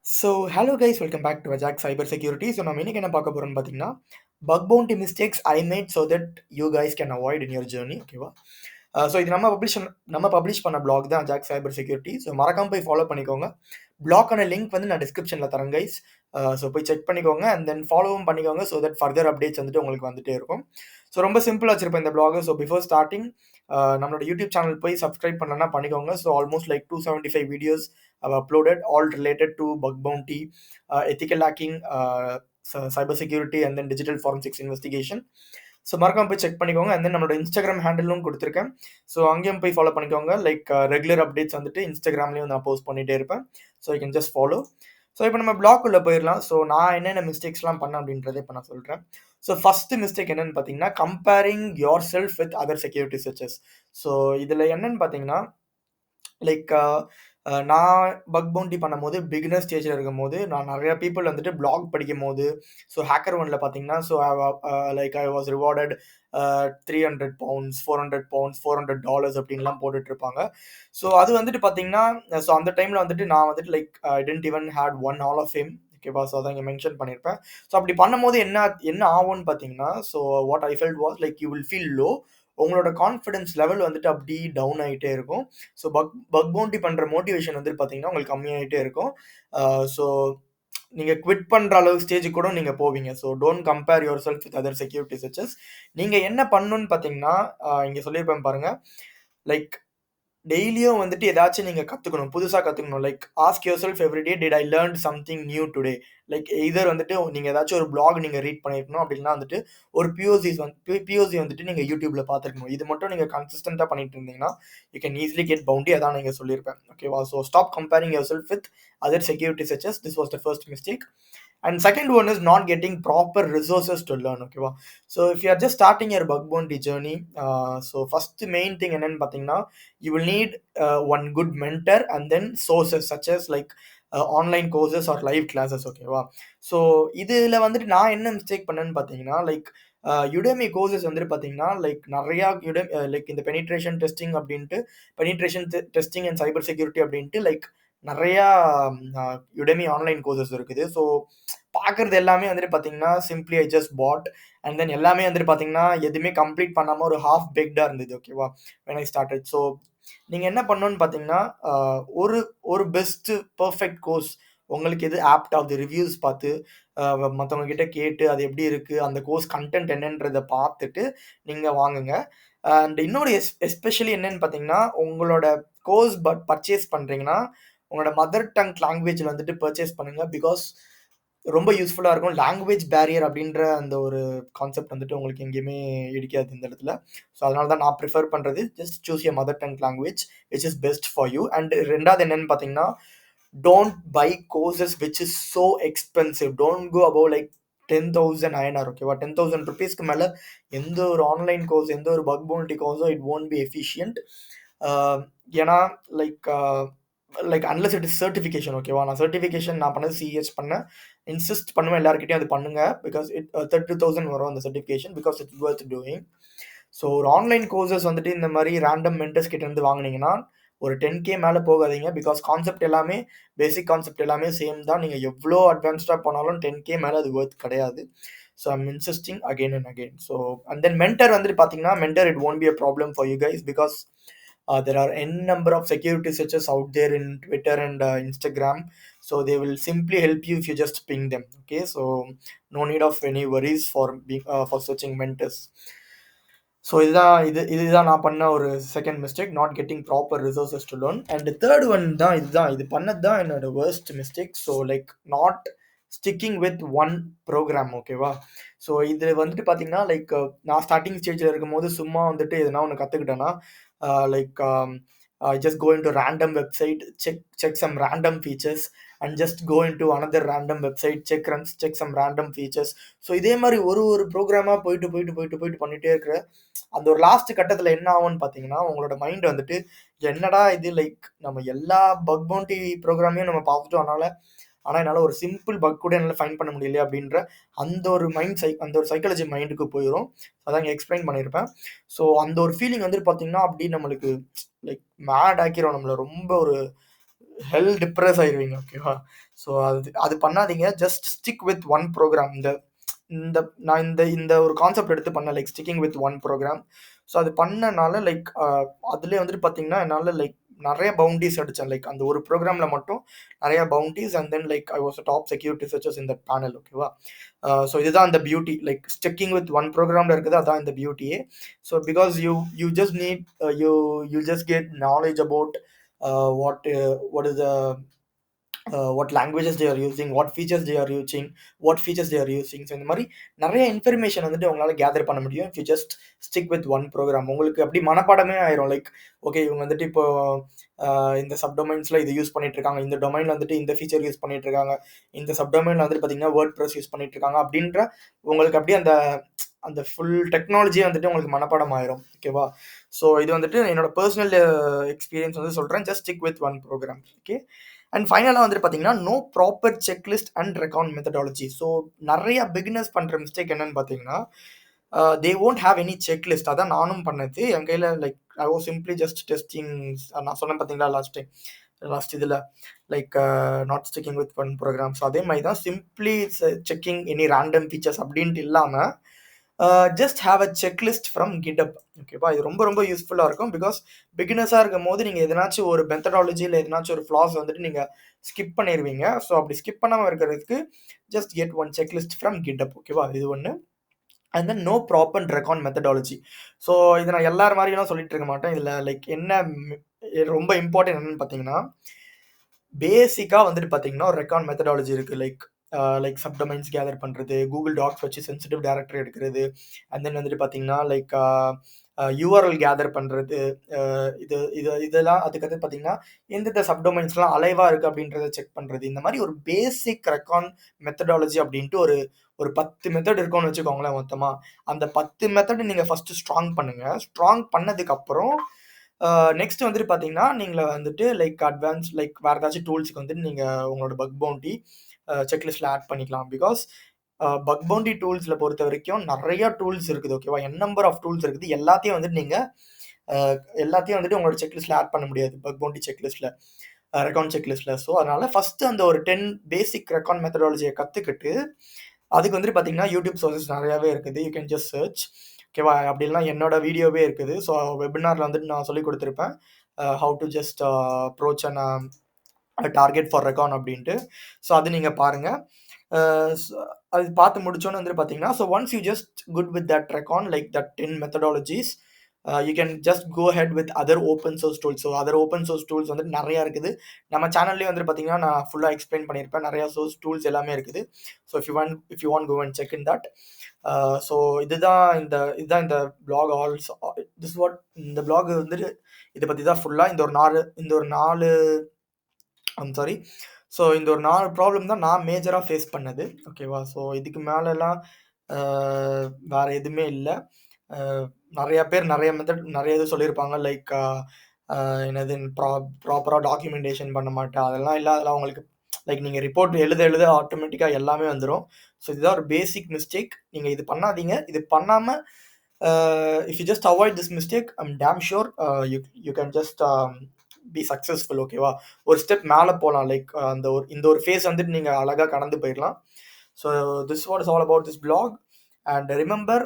Hello guys, welcome back to Ajak Cyber Security. நம்ம இன்னைக்கு என்ன பார்க்க போறோம்னு பார்த்தீங்கன்னா, bug bounty mistakes I made so that you guys can avoid in your journey. ஓகேவா? இது நம்ம பப்ளிஷ் பண்ண blog தான் Ajak Cyber Security. மறக்காம போய் ஃபாலோ பண்ணிக்கோங்க. பிளாக்கான லிங்க் வந்து நான் டிஸ்கிரிப்ஷன்ல தரேன் கைஸ். போய் செக் பண்ணிக்கோங்க அண்ட் தென் ஃபாலோவும் பண்ணிக்கோங்க ஸோ தட் ஃபர்தர் அப்டேட்ஸ் வந்துட்டு உங்களுக்கு வந்துட்டே இருக்கும். ரொம்ப சிம்பிளாக வச்சிருப்பேன் இந்த பிளாக். பிஃபோர் ஸ்டார்டிங் நம்மளோட யூடியூப் சேனல் போய் சப்ஸ்கிரைப் பண்ணலன்னா பண்ணிக்கோங்க. Almost like 275 videos I've uploaded all related to bug bounty, ethical hacking, cyber security and then digital forensics investigation. மறக்காம போய் செக் பண்ணிக்கோங்க அண்ட் தென் நம்மளோட இன்ஸ்டாகிராம் ஹேண்டிலும் கொடுத்துருக்கேன். அங்கேயும் போய் ஃபாலோ பண்ணிக்கோங்க. லைக் ரெகுலர் அப்டேட்ஸ் வந்துட்டு இன்ஸ்டாகிராம்லேயும் நான் போஸ்ட் பண்ணிகிட்டே இருப்பேன். You can just follow. இப்போ நம்ம பிளாக் உள்ள போயிடலாம். நான் என்னென்ன மிஸ்டேக்ஸ்லாம் பண்ணேன் அப்படின்றத இப்போ நான் சொல்கிறேன். ஃபர்ஸ்ட் மிஸ்டேக் என்னன்னு பார்த்தீங்கன்னா, comparing yourself with other security searchers. இதில் என்னன்னு பார்த்தீங்கன்னா, லைக் நான் பக் பவுண்டி பண்ணும்போது பிகினர் ஸ்டேஜில் இருக்கும்போது நான் நிறைய பீப்புள் வந்துட்டு பிளாக் படிக்கும் போது ஹேக்கர் ஒன்ல பார்த்தீங்கன்னா ஐ வாஸ் ரிவார்டட் £300 £400 $400 அப்படின்லாம் போட்டுட்டு இருப்பாங்க. அது வந்துட்டு பார்த்தீங்கன்னா அந்த டைமில் வந்துட்டு நான் வந்துட்டு like I didn't even had one all of him. ஓகேவா? அதான் இங்கே மென்ஷன் பண்ணியிருப்பேன். அப்படி பண்ணும்போது என்ன ஆகும்னு பார்த்தீங்கன்னா, what I felt was like you will feel low. உங்களோட கான்ஃபிடன்ஸ் லெவல் வந்துட்டு அப்படி டவுன் ஆகிட்டே இருக்கும். பக் பவுண்டி பண்ணுற மோட்டிவேஷன் வந்துட்டு பார்த்தீங்கன்னா உங்களுக்கு கம்மியாகிட்டே இருக்கும். ஸோ நீங்கள் குவிட் பண்ணுற அளவு ஸ்டேஜுக்கு கூட நீங்கள் போவீங்க. Don't compare yourself with other security searchers. நீங்கள் என்ன பண்ணணும்னு பார்த்தீங்கன்னா, இங்கே சொல்லியிருப்பேன் பாருங்கள். லைக் டெய்லியும் வந்துட்டு ஏதாச்சும் நீங்கள் கற்றுக்கணும், புதுசாக கற்றுக்கணும். Like ask your self every day, did I learn something new today? Like either வந்துட்டு நீங்கள் ஏதாச்சும் ஒரு பிளாக் நீங்கள் ரீட் பண்ணியிருக்கணும், அப்படின்னா வந்துட்டு ஒரு பிஓசி வந்துட்டு நீங்கள் யூடியூப்ல பார்த்துருக்கணும். இது மட்டும் நீங்கள் கன்சிஸ்டண்ட்டாக பண்ணிட்டு இருந்தீங்கன்னா you can easily get bounty. அதான் நீங்கள் சொல்லியிருப்பேன். ஓகேவா? Stop comparing yourself with other security searchers. This was the first mistake. And second one is not getting proper resources to learn. Okay, if you are just starting your bug bounty journey, first main thing என்னன்னு பார்த்தீங்கன்னா, you will need one good mentor and then sources such as like online courses or live classes. ஓகேவா? இதில் வந்துட்டு நான் என்ன mistake பண்ணேன்னு பார்த்தீங்கன்னா, like யுடேமி courses வந்துட்டு பார்த்தீங்கன்னா லைக் நிறையா லைக் இந்த பெனிட்ரேஷன் டெஸ்டிங் அப்படின்ட்டு, penetration testing and cyber security அப்படின்ட்டு லைக் நிறையா யுடேமி ஆன்லைன் கோர்சஸ் இருக்குது. பார்க்குறது எல்லாமே வந்துட்டு பார்த்தீங்கன்னா simply I just bought and then எல்லாமே வந்துட்டு பார்த்தீங்கன்னா எதுவுமே கம்ப்ளீட் பண்ணாமல் ஒரு ஹாஃப் பேக்டாக இருந்தது. ஓகேவா? When I started. நீங்கள் என்ன பண்ணணும்னு பார்த்தீங்கன்னா, ஒரு ஒரு பெஸ்ட்டு பர்ஃபெக்ட் கோர்ஸ் உங்களுக்கு எது ஆப்ட் ஆகுது ரிவ்யூஸ் பார்த்து மற்றவங்க கிட்ட கேட்டு அது எப்படி இருக்குது, அந்த கோர்ஸ் கண்டென்ட் என்னன்றதை பார்த்துட்டு நீங்கள் வாங்குங்க. அண்ட் இன்னொரு எஸ்பெஷலி என்னன்னு பார்த்தீங்கன்னா, உங்களோட கோர்ஸ் பர்ச்சேஸ் பண்ணுறீங்கன்னா உங்களோட மதர் டங் லாங்குவேஜில் வந்துட்டு பர்ச்சேஸ் பண்ணுங்கள். பிகாஸ் ரொம்ப யூஸ்ஃபுல்லாக இருக்கும். லாங்குவேஜ் பேரியர் அப்படின்ற அந்த ஒரு கான்செப்ட் வந்துட்டு உங்களுக்கு எங்கேயுமே இடிக்காது இந்த இடத்துல. அதனால தான் நான் ப்ரிஃபர் பண்ணுறது, just choose your mother tongue language which is best for you. And ரெண்டாவது என்னன்னு பார்த்தீங்கன்னா, don't buy courses which is so expensive. Don't go above like 10,000 INR. ஓகேவா? 10,000 ருபீஸ்க்கு மேலே எந்த ஒரு ஆன்லைன் கோர்ஸ், எந்த ஒரு பக் பவுண்டி கோர்ஸோ இட் ஓன்ட் பி எஃபிஷியன்ட். ஏன்னா like unless it is certification. ஓகேவா? நான் பண்ணது சிஹெச் பண்ணேன். இன்சிஸ்ட் பண்ணுவேன் எல்லாருக்கிட்டையும் அது பண்ணுங்க. பிகாஸ் 32,000 வரும் அந்த certification. Because it's Worth doing. ஒரு ஆன்லைன் கோர்சஸ் வந்துட்டு இந்த மாதிரி ரேண்டம் மென்டர்ஸ் கிட்ட இருந்து வாங்கினீங்கன்னா ஒரு 10K மேலே போகாதீங்க. பிகாஸ் கான்செப்ட் எல்லாமே பேசிக் கான்செப்ட் எல்லாமே சேம் தான். நீங்கள் எவ்வளோ அட்வான்ஸ்டாக போனாலும் 10K மேலே அது ஒர்த் கிடையாது. I'm insisting again and again. And then mentor வந்துட்டு பார்த்தீங்கன்னா, mentor it won't be a problem for you guys. Because there are n number of security searches out there in Twitter and Instagram. They will simply help you if you just ping them. Okay, no need of any worries for searching mentors. இதுதான் நான் பண்ண ஒரு second mistake, not getting proper resources to learn. And third one தான் இது பண்ணது தான் என்னோட worst mistake. Like not sticking with one program. ஓகேவா? இது வந்துட்டு பார்த்தீங்கன்னா லைக் நான் ஸ்டார்டிங் ஸ்டேஜில் இருக்கும்போது சும்மா வந்துட்டு எதனா ஒன்று கற்றுக்கிட்டேன்னா like just go into random website, check some random features and just go into another random website, check some random features. இதே மாதிரி ஒரு ப்ரோக்ராமாக போயிட்டு பண்ணிகிட்டே இருக்கிற அந்த ஒரு லாஸ்ட் கட்டத்தில் என்ன ஆகும்னு பார்த்தீங்கன்னா, உங்களோட மைண்ட் வந்துட்டு என்னடா இது, லைக் நம்ம எல்லா பக் பவுண்டி ப்ரோக்ராமையும் நம்ம பார்த்துட்டோம், ஆனால் என்னால் ஒரு சிம்பிள் பக் கூட என்னால் ஃபைண்ட் பண்ண முடியல அப்படின்ற அந்த ஒரு சைக்காலஜி மைண்டுக்கு போயிடும். அதான் இங்கே எக்ஸ்பிளைன் பண்ணியிருப்பேன். அந்த ஒரு ஃபீலிங் வந்துட்டு பார்த்தீங்கன்னா அப்படி நம்மளுக்கு லைக் மேட் ஆக்கிரும் நம்மளை. ரொம்ப ஒரு ஹெல் டிப்ரெஸ் ஆயிருவீங்க. ஓகேவா? ஸோ அது அது பண்ணாதீங்க. Just stick with one program. இந்த இந்த நான் இந்த இந்த ஒரு கான்செப்ட் எடுத்து பண்ணேன். Like sticking with one program. So அது பண்ணனால லைக் அதிலயே வந்துட்டு பார்த்தீங்கன்னா, என்னால லைக் நெறைய பவுண்டீஸ் அடிச்சேன். லைக் அந்த ஒரு ப்ரோகிராம்ல மட்டும் நெறைய bounties and then like I was a top security researchers in that panel. ஓகேவா? ஸோ இதுதான் அந்த beauty. Like sticking with one ப்ரோகிராம்ல இருக்குது அதான் இந்த பியூட்டியே. So because you just need you just get knowledge about what is the what languages they are using, what features they are using, what features they are using. So இந்த மாதிரி நிறைய information வந்துட்டு உங்களால் கேதர் பண்ண முடியும் if you just stick with one program. உங்களுக்கு அப்படி மனப்பாடமே ஆயிரும். லைக் ஓகே இவங்க வந்துட்டு இப்போ இந்த சப்டொமைன்ஸில் இது யூஸ் பண்ணிட்டு இருக்காங்க, இந்த டொமைனில் வந்துட்டு இந்த ஃபீச்சர் யூஸ் பண்ணிட்டு இருக்காங்க, இந்த சப்டொமைனில் வந்துட்டு பார்த்தீங்கன்னா வேர்ட் ப்ரெஸ் யூஸ் பண்ணிட்டு இருக்காங்க அப்படின்ற உங்களுக்கு அப்படியே அந்த அந்த ஃபுல் டெக்னாலஜியே வந்துட்டு உங்களுக்கு மனப்பாடம் ஆயிரும். ஓகேவா? ஸோ இது வந்துட்டு என்னோட பர்சனல் எக்ஸ்பீரியன்ஸ் வந்து சொல்கிறேன். Just stick with one program. Okay. And ஃபைனலாக வந்துட்டு பார்த்தீங்கன்னா no proper checklist and record methodology. So நிறைய பிகினர்ஸ் பண்ணுற மிஸ்டேக் என்னன்னு பார்த்தீங்கன்னா they won't have any checklist. அதான் நானும் பண்ணது. என் கையில் like I was simply just testing. நான் சொன்னேன் பார்த்தீங்களா லாஸ்ட் இதில் like not sticking with one program. So அதே மாதிரி தான் simply checking any random features அப்படின்ட்டு இல்லாமல் just have a checklist from GitHub. ஓகேவா? இது ரொம்ப ரொம்ப யூஸ்ஃபுல்லாக இருக்கும். பிகாஸ் பிகினர்ஸாக இருக்கும் போது நீங்கள் எதனாச்சும் ஒரு மெத்தடாலஜி இல்லை எதனாச்சும் ஒரு ஃப்ளாஸ் வந்துட்டு நீங்கள் ஸ்கிப் பண்ணிடுவீங்க. ஸோ அப்படி ஸ்கிப் பண்ணாமல் இருக்கிறதுக்கு just get one checklist from GitHub. ஓகேவா? இது ஒன்று. And then no proper record methodology. So இதை நான் எல்லார் மாதிரியும் சொல்லிட்டு இருக்க மாட்டேன். இதில் லைக் என்ன ரொம்ப இம்பார்ட்டன்ட் என்னன்னு பார்த்தீங்கன்னா பேசிக்காக வந்துட்டு பார்த்தீங்கன்னா ஒரு ரெக்கார்ட் மெத்தடாலஜி இருக்குது. லைக் சப்டொமைன்ஸ் கேதர் பண்ணுறது, கூகுள் டாக்ஸ் வச்சு சென்சிட்டிவ் டைரக்டரி எடுக்கிறது, அண்ட் தென் வந்துட்டு பார்த்தீங்கன்னா லைக் யூஆர்எல் கேதர் பண்ணுறது, இது இது இதெல்லாம் அதுக்கடுத்து பார்த்தீங்கன்னா எந்தெந்த சப்டொமைன்ஸ்லாம் அலைவாக இருக்குது அப்படின்றத செக் பண்ணுறது. இந்த மாதிரி ஒரு பேசிக் ரெக்கார்ட் மெத்தடாலஜி அப்படின்ட்டு ஒரு ஒரு 10 மெத்தட் இருக்கும்னு வச்சுக்கோங்களேன் மொத்தமாக. அந்த 10 மெத்தட் நீங்கள் ஃபஸ்ட்டு ஸ்ட்ராங் பண்ணுங்கள். ஸ்ட்ராங் பண்ணதுக்கப்புறம் நெக்ஸ்ட் வந்துட்டு பார்த்தீங்கன்னா நீங்கள் வந்துட்டு லைக் அட்வான்ஸ் லைக் வேறு ஏதாச்சும் டூல்ஸுக்கு வந்துட்டு நீங்கள் உங்களோட பக் பவுண்டி செக்லிஸ்ட்டில் ஆட் பண்ணிக்கலாம். பிகாஸ் பக் பவுண்டி டூல்ஸில் பொறுத்த வரைக்கும் நிறையா டூல்ஸ் இருக்குது. ஓகேவா? நம்பர் ஆஃப் டூல்ஸ் இருக்குது. எல்லாத்தையும் வந்துட்டு நீங்கள் எல்லாத்தையும் வந்துட்டு உங்களோட செக்லிஸ்ட்டில் ஆட் பண்ண முடியாது பக் பவுண்டி செக்லிஸ்ட்டில், ரெக்கார்ட் செக்லிஸ்ட்டில். ஸோ அதனால் ஃபஸ்ட்டு அந்த ஒரு 10 பேசிக் ரெக்கார்ட் மெத்தடாலஜியை கற்றுக்கிட்டு அதுக்கு வந்துட்டு பார்த்தீங்கன்னா யூடியூப் சோர்சஸ் நிறையாவே இருக்குது. You can just search. ஓகேவா? அப்படி இல்லைனா என்னோட வீடியோவே இருக்குது. ஸோ வெபினாரில் வந்துட்டு நான் சொல்லிக் கொடுத்துருப்பேன் how to just approach and target for record அப்படின்ட்டு. ஸோ அது நீங்கள் பாருங்கள். அது பார்த்து முடிச்சோன்னு வந்துட்டு பார்த்தீங்கன்னா so once you just good with that record like that 10 methodologies you can just go ahead with other open source tools. So other open source tools வந்துட்டு நிறையா இருக்குது. நம்ம சேனல்லேயே வந்துட்டு பார்த்தீங்கன்னா நான் ஃபுல்லாக எக்ஸ்பிளைன் பண்ணியிருப்பேன். நிறையா சோர்ஸ் டூல்ஸ் எல்லாமே இருக்குது. So if you want go and check in that. So இதுதான் இந்த பிளாக் ஆல்சோ திஸ் வாட் இந்த பிளாக் வந்துட்டு இதை பற்றி தான் ஃபுல்லாக இந்த ஒரு நாலு ஐம் சாரி. ஸோ இந்த ஒரு 4 ப்ராப்ளம் தான் நான் மேஜராக ஃபேஸ் பண்ணது. ஓகேவா? ஸோ இதுக்கு மேலெலாம் வேறு எதுவுமே இல்லை. நிறையா பேர் நிறைய மெத்தட் நிறைய இது சொல்லியிருப்பாங்க. லைக் என்னது ப்ராப்பராக டாக்குமெண்டேஷன் பண்ண மாட்டேன், அதெல்லாம் இல்லை. அதெல்லாம் உங்களுக்கு லைக் நீங்கள் ரிப்போர்ட் எழுத ஆட்டோமேட்டிக்காக எல்லாமே வந்துடும். ஸோ இதுதான் ஒரு பேசிக் மிஸ்டேக். நீங்கள் இது பண்ணாதீங்க. இது பண்ணாமல் if you just avoid this mistake I'm dam sure you can just be successful. ஓகேவா? ஒரு ஸ்டெப் மேலே போகலாம். லைக் இந்த ஒரு ஃபேஸ் வந்துட்டு நீங்கள் அழகாக கடந்து போயிடலாம். So this what is all about this blog. And remember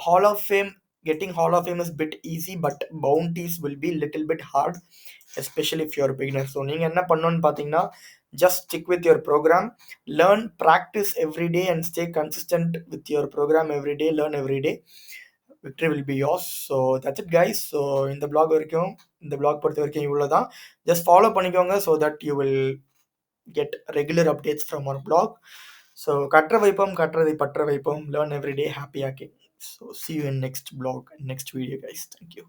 hall of fame getting Hall of Fame is bit easy, but bounties will be little bit hard, especially if you're a beginner. So நீங்க என்ன பண்ணணும்னு பார்த்தீங்கன்னா just stick with your program, learn, practice every day and stay consistent with your program every day. Learn every day, victory will be yours. So that's it guys. So இந்த blog பொறுத்த வரைக்கும் இவ்வளவுதான். just follow பண்ணிக்கோங்க so that you will get regular updates from our blog. So கற்ற வைப்போம், கற்றதை பற்ற வைப்போம். Learn every day, happy hacking. So see you in next blog, next video guys. Thank you.